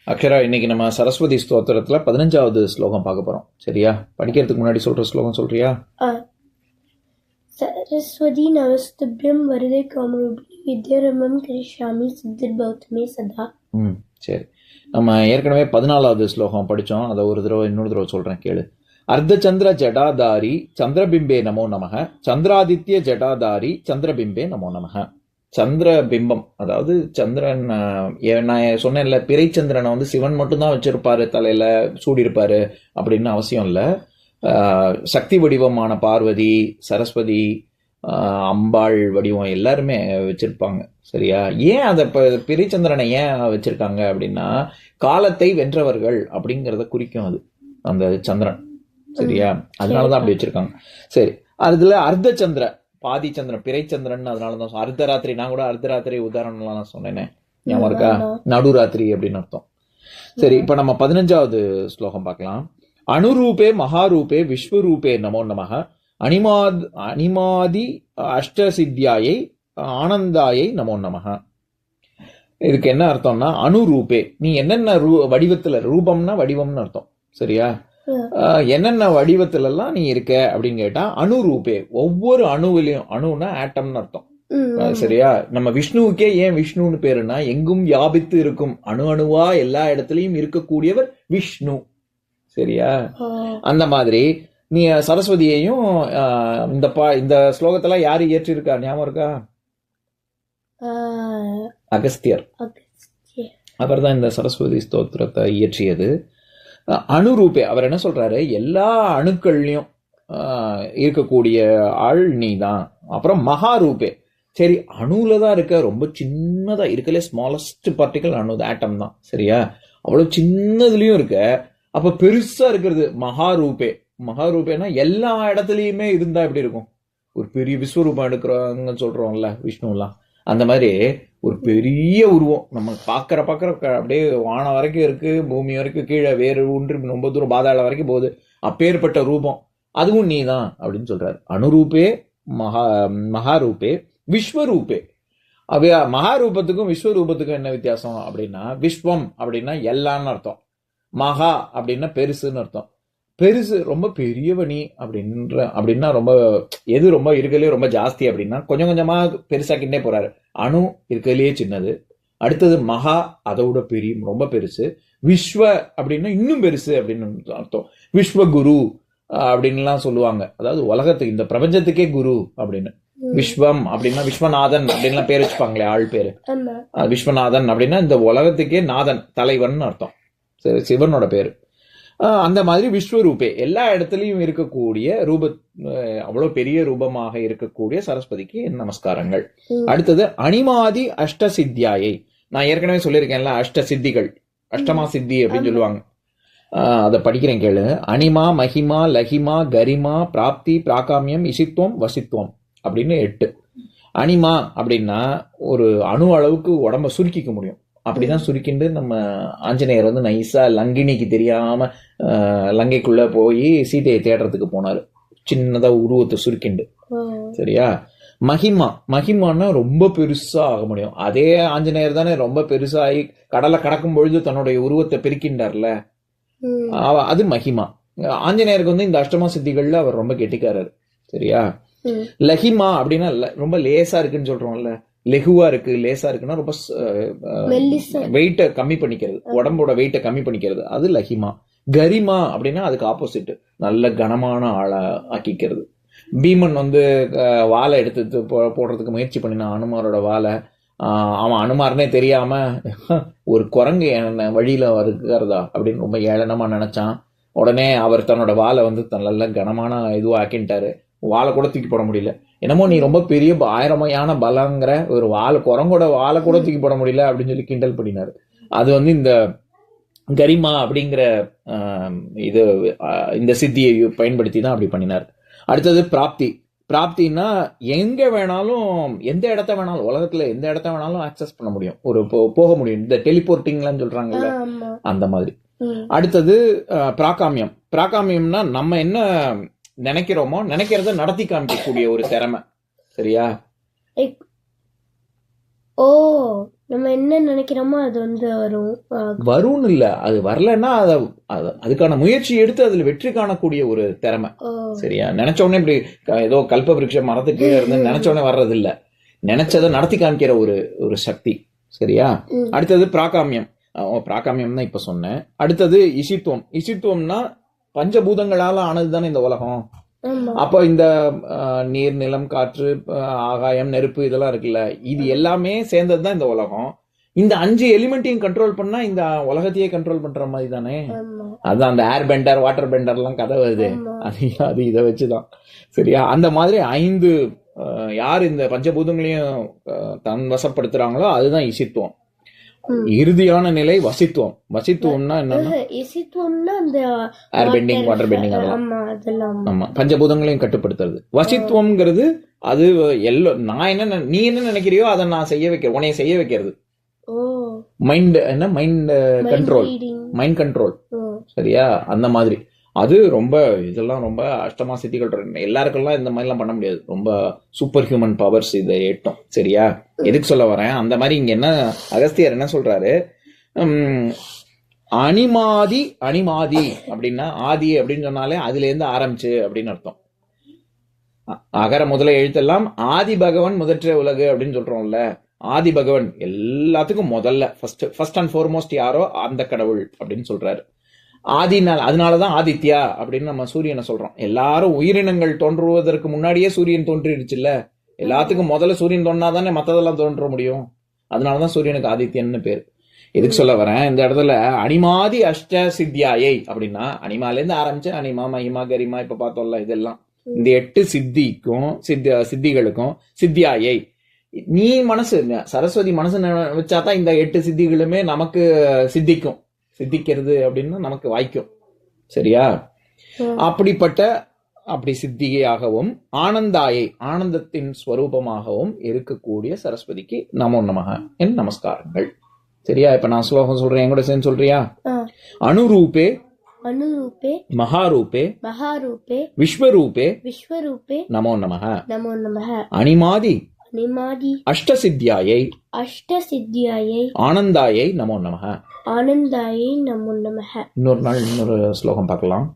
அக்ஷரா, இன்னைக்கு நம்ம சரஸ்வதி ஸ்தோத்திரத்துல 15வது ஸ்லோகம் பார்க்க போறோம். சரியா? படிக்கிறதுக்கு முன்னாடி சொல்ற ஸ்லோகம் சொல்றியா? சரஸ்வதி நமஸ்துப்யம் வரதே காமரூபிணி வித்யாரம்பம் கரிஷ்யாமி சித்திர்பௌதமே சதா. சரி. நம்ம ஏற்கனவே 14வது ஸ்லோகம் படிச்சோம். அதை இன்னொரு தடவை சொல்றேன், கேளு. அர்த்த சந்திர ஜடாதாரி சந்திரபிம்பே நமோ நமக, சந்திராதித்ய ஜடாதாரி சந்திரபிம்பே நமோ நமக. சந்திர பிம்பம், அதாவது சந்திரன், நான் சொன்னேன்ல, பிறை சந்திரனை வந்து சிவன் மட்டும்தான் வச்சிருப்பாரு, தலையில சூடியிருப்பாரு அப்படின்னு அவசியம் இல்லை. சக்தி வடிவமான பார்வதி, சரஸ்வதி, அம்பாள் வடிவம் எல்லாருமே வச்சிருப்பாங்க. சரியா? ஏன் அதை பிறை சந்திரனை ஏன் வச்சிருக்காங்க அப்படின்னா, காலத்தை வென்றவர்கள் அப்படிங்கிறத குறிக்கும் அது, அந்த சந்திரன். சரியா? அதனாலதான் அப்படி வச்சிருக்காங்க. சரி, அதுல அர்த்த சந்திர, பாதி சந்திரன், பிறை சந்திரன், அதனாலதான் அர்த்தராத்திரி. நான் கூட அர்த்தராத்திரி உதாரணம்லாம் நான் சொன்னேனே, ஞாபகம் இருக்கா? நடுராத்திரி அப்படின்னு அர்த்தம். சரி, இப்ப நம்ம 15வது ஸ்லோகம் பார்க்கலாம். அணுரூபே மகாரூபே விஸ்வரூபே நமோ நமக, அனிமாதி அஷ்டசித்தியாயை ஆனந்தாயை நமோ நமக. இதுக்கு என்ன அர்த்தம்னா, அணுரூபே, நீ என்னென்ன வடிவத்துல, ரூபம்னா வடிவம்னு அர்த்தம். சரியா? என்னென்ன வடிவத்துல எல்லாம் நீ இருக்க அப்படின்னு கேட்டா, அணுரூபே, ஒவ்வொரு அணுவிலையும், அணுன்னா ஆட்டம்னு அர்த்தம். சரியா? நம்ம விஷ்ணுவுக்கே ஏன் விஷ்ணுன்னு பேருனா, எங்கும் வியாபித்து இருக்கும், அணு அணுவா எல்லா இடத்துலயும் இருக்கக்கூடியவர் விஷ்ணு. சரியா? அந்த மாதிரி நீ சரஸ்வதியையும் இந்த ஸ்லோகத்துல யாரு இயற்றிருக்கா, ஞாபகம் இருக்கா? அகஸ்தியர். அவர் தான் இந்த சரஸ்வதி ஸ்தோத்திரத்தை இயற்றியது. அணுரூபே, அவர் என்ன சொல்றாரு, எல்லா அணுக்கள்லயும் இருக்கக்கூடிய ஆள் நீ தான். அப்புறம் மகாரூபே, சரி, அணுல தான் இருக்க, ரொம்ப சின்னதா இருக்கலே, ஸ்மாலஸ்ட் பார்ட்டிகல் அணு, ஆட்டம் தான். சரியா? அவ்வளவு சின்னதுலயும் இருக்க, அப்ப பெருசா இருக்கிறது மகாரூபே. மகாரூபேனா எல்லா இடத்துலயுமே இருந்தா எப்படி இருக்கும்? ஒரு பெரிய விஸ்வரூபம் எடுக்கிறோங்க சொல்றோம்ல, விஷ்ணுலாம், அந்த மாதிரி ஒரு பெரிய உருவம், நம்ம பாக்குற அப்படியே வானம் வரைக்கும் இருக்கு, பூமி வரைக்கும், கீழே வேறு ஒன்று ரொம்ப தூரம் பாதாள வரைக்கும் போகுது, அப்பேற்பட்ட ரூபம், அதுவும் நீ தான் அப்படின்னு சொல்றாரு. அணுரூபே மகாரூபே விஸ்வரூபே. மகாரூபத்துக்கும் விஸ்வரூபத்துக்கும் என்ன வித்தியாசம் அப்படின்னா, விஸ்வம் அப்படின்னா எல்லான்னு அர்த்தம், மகா அப்படின்னா பெருசுன்னு அர்த்தம். பெருசு, ரொம்ப பெரியவனி அப்படின்னா ரொம்ப, எது ரொம்ப இருக்கலையே ரொம்ப ஜாஸ்தி அப்படின்னா கொஞ்சம் கொஞ்சமா பெருசாக்கிட்டே போறாரு. அணு இருக்கலையே சின்னது, அடுத்தது மகா, அதை விட பெரிய, ரொம்ப பெருசு. விஸ்வ அப்படின்னா இன்னும் பெருசு அப்படின்னு அர்த்தம். விஸ்வகுரு அப்படின்லாம் சொல்லுவாங்க, அதாவது உலகத்துக்கு, இந்த பிரபஞ்சத்துக்கே குரு அப்படின்னு. விஸ்வம் அப்படின்னா விஸ்வநாதன் அப்படின்லாம் பேர் வச்சுப்பாங்களே, ஆள் பேரு. விஸ்வநாதன் அப்படின்னா இந்த உலகத்துக்கே நாதன், தலைவன் அர்த்தம், சிவனோட பேரு. அந்த மாதிரி விஸ்வரூபே, எல்லா இடத்துலயும் இருக்கக்கூடிய ரூப, அவ்வளவு பெரிய ரூபமாக இருக்கக்கூடிய சரஸ்வதிக்கு நமஸ்காரங்கள். அடுத்தது அனிமாதி அஷ்டசித்தியாயை. நான் ஏற்கனவே சொல்லியிருக்கேன்ல, அஷ்டசித்திகள், அஷ்டமா சித்தி அப்படின்னு சொல்லுவாங்க. அதை படிக்கிறேன், கேளு. அனிமா மகிமா லஹிமா கரிமா பிராப்தி பிராகாமியம் இசித்துவம் வசித்துவம் அப்படின்னு 8. அனிமா அப்படின்னா ஒரு அணு அளவுக்கு உடம்ப சுருக்கிக்க முடியும், அப்படிதான் சுருக்கிண்டு நம்ம ஆஞ்சநேயர் வந்து நைஸா லங்கினிக்கு தெரியாம லங்கைக்குள்ள போய் சீதையை தேடுறதுக்கு போனாரு, சின்னதா உருவத்தை சுருக்கிண்டு. சரியா? மகிமான்னா ரொம்ப பெருசா ஆக முடியும். அதே ஆஞ்சநேயர் தானே ரொம்ப பெருசாகி கடலை கடக்கும் பொழுது தன்னுடைய உருவத்தை பெருக்கின்றார்ல, அது மகிமா. ஆஞ்சநேயருக்கு வந்து இந்த அஷ்டமா சித்திகள்ல அவர் ரொம்ப கெட்டிக்காரர். சரியா? லஹிமா அப்படின்னா ரொம்ப லேசா இருக்குன்னு சொல்றோம்ல, லெகுவா இருக்கு, லேசா இருக்குன்னா ரொம்ப வெயிட்ட கம்மி பண்ணிக்கிறது, உடம்போட வெயிட்ட கம்மி பண்ணிக்கிறது, அது லஹிமா. கரிமா அப்படின்னா அதுக்கு ஆப்போசிட், நல்ல கனமான ஆளை ஆக்கிக்கிறது. பீமன் வந்து வாழை எடுத்து போடுறதுக்கு முயற்சி பண்ணினான், அனுமாரோட வாழை. அவன் அனுமார்னே தெரியாம ஒரு குரங்கு என்ன வழியில இருக்கிறதா அப்படின்னு ரொம்ப ஏளனமா நினைச்சான். உடனே அவர் தன்னோட வாழை வந்து நல்ல கனமான இதுவா ஆக்கிட்டாரு, வாழை கூட தூக்கி போட முடியல. என்னமோ நீ ரொம்ப பெரிய ஆயிரமையான பலங்கிற, ஒரு குரங்கோட வாழை கூட தூக்கி போட முடியல அப்படின்னு சொல்லி கிண்டல் பண்ணினாரு. அது வந்து இந்த கரிமா அப்படிங்கிற இது, இந்த சித்தியை பயன்படுத்தி தான் அப்படி பண்ணினார். அடுத்தது பிராப்தி. பிராப்தின்னா எங்க வேணாலும், எந்த இடத்த வேணாலும், உலகத்துல எந்த இடத்த வேணாலும் ஆக்சஸ் பண்ண முடியும், ஒரு போக முடியும், இந்த டெலிபோர்ட்டிங்லாம் சொல்றாங்கல்ல, அந்த மாதிரி. அடுத்தது பிராகாமியம். பிராகாமியம்னா நம்ம என்ன நினைக்கிறோமோ நினைக்கிறத நடத்தி காமிக்கக்கூடிய ஒரு திறமை. சரியா? நம்ம என்ன நினைக்கிறோமோ அது வந்து வரும்னு இல்ல, அது வரலன்னா அதுக்கான முயற்சி எடுத்து அதுல வெற்றி காணக்கூடிய ஒரு திறமை. சரியா? நினைச்ச உடனே இப்படி ஏதோ கல்ப விருட்சம் மரத்துக்கு இருந்து நினைச்ச உடனே வர்றது இல்ல, நினைச்சதை நடத்தி காமிக்கிற ஒரு சக்தி. சரியா? அடுத்தது பிராகாமியம். பிராகாமியம் தான் இப்ப சொன்னேன். அடுத்தது இசித்துவம். இசித்துவம்னா பஞ்சபூதங்களால ஆனதுதானே இந்த உலகம். அப்போ இந்த நீர், நிலம், காற்று, ஆகாயம், நெருப்பு இதெல்லாம் இருக்குல்ல, இது எல்லாமே சேர்ந்ததுதான் இந்த உலகம். இந்த 5 எலிமெண்ட்டையும் கண்ட்ரோல் பண்ணா இந்த உலகத்தையே கண்ட்ரோல் பண்ற மாதிரி தானே. அதுதான் அந்த ஏர் பெண்டர், வாட்டர் பெண்டர் எல்லாம் கதை வருது, அது இதை வச்சுதான். சரியா? அந்த மாதிரி 5 யார் இந்த பஞ்சபூதங்களையும் தன் வசப்படுத்துறாங்களோ அதுதான் இசித்துவம். இறுதியான நிலை வசித்துவம். வசித்துவம்னா என்னன்னா அந்த ஏர் பெண்டிங், வாட்டர் பெண்டிங் அதெல்லாம். ஆமா, பஞ்சபூதங்களையும் கட்டுப்படுத்துறது. வசித்துவம்ங்கிறது அது நீ என்ன நினைக்கிறியோ அதை நான் செய்ய வைக்கிறேன், உன்னைய செய்ய வைக்கிறது. Mind control. சரியா? அந்த மாதிரி அது ரொம்ப இதெல்லாம் ரொம்ப அஷ்டமா சித்திகள் எல்லாருக்கெல்லாம் இந்த மாதிரிலாம் பண்ண முடியாது. ரொம்ப சூப்பர் ஹியூமன் பவர்ஸ் இதை எட்டும். சரியா? எதுக்கு சொல்ல வரேன், அந்த மாதிரி இங்க என்ன அகஸ்தியர் என்ன சொல்றாரு, அனிமாதி அப்படின்னா ஆதி அப்படின்னு சொன்னாலே அதுல இருந்து ஆரம்பிச்சு அப்படின்னு அர்த்தம். அகர முதல எழுத்தெல்லாம் ஆதி பகவன் முதற்ற உலகு அப்படின்னு சொல்றோம்ல. ஆதி பகவன் எல்லாத்துக்கும் முதல்ல ஃபர்ஸ்ட் அண்ட் ஃபார்மோஸ்ட் யாரோ அந்த கடவுள் அப்படின்னு சொல்றாரு. அதனாலதான் ஆதித்யா அப்படின்னு நம்ம சூரியனை சொல்றோம். எல்லாரும் உயிரினங்கள் தோன்றுவதற்கு முன்னாடியே சூரியன் தோன்றிடுச்சுல்ல. எல்லாத்துக்கும் முதல்ல சூரியன் தோன்றாதானே மத்ததெல்லாம் தோன்ற முடியும். அதனாலதான் சூரியனுக்கு ஆதித்யன்னு பேர். எதுக்கு சொல்ல வரேன், இந்த இடத்துல அனிமாதி அஷ்ட சித்தியாயை அப்படின்னா அனிமால இருந்து ஆரம்பிச்சு அனிமா, மகிமா, கரிமா இப்ப பார்த்தோம்ல, இதெல்லாம் இந்த 8 சித்திகளுக்கும் சித்தியாயை நீ மனசு சரஸ்வதி மனசு வச்சாதான் இந்த 8 சித்திகளுமே நமக்கு சித்திக்கிறது அப்படின்னா நமக்கு வாய்க்கும். சரியா? அப்படி சித்தியாகவும் ஆனந்தாயை ஆனந்தத்தின் ஸ்வரூபமாகவும் இருக்கக்கூடிய சரஸ்வதிக்கு நமோ நமக என் நமஸ்காரங்கள். சரியா? இப்ப நான் ஸ்லோகம் சொல்றேன், என் கூட சேர்ந்து சொல்றியா? அனுரூபே மகாரூபே விஸ்வரூபே நமோ நமக. அனிமாதி அஷ்டசித்தியாயை ஆனந்தாயை நமோ நமக. ஆனந்தாயை நமோ நமக. இன்னொரு நாள் இன்னொரு ஸ்லோகம் பார்க்கலாம்.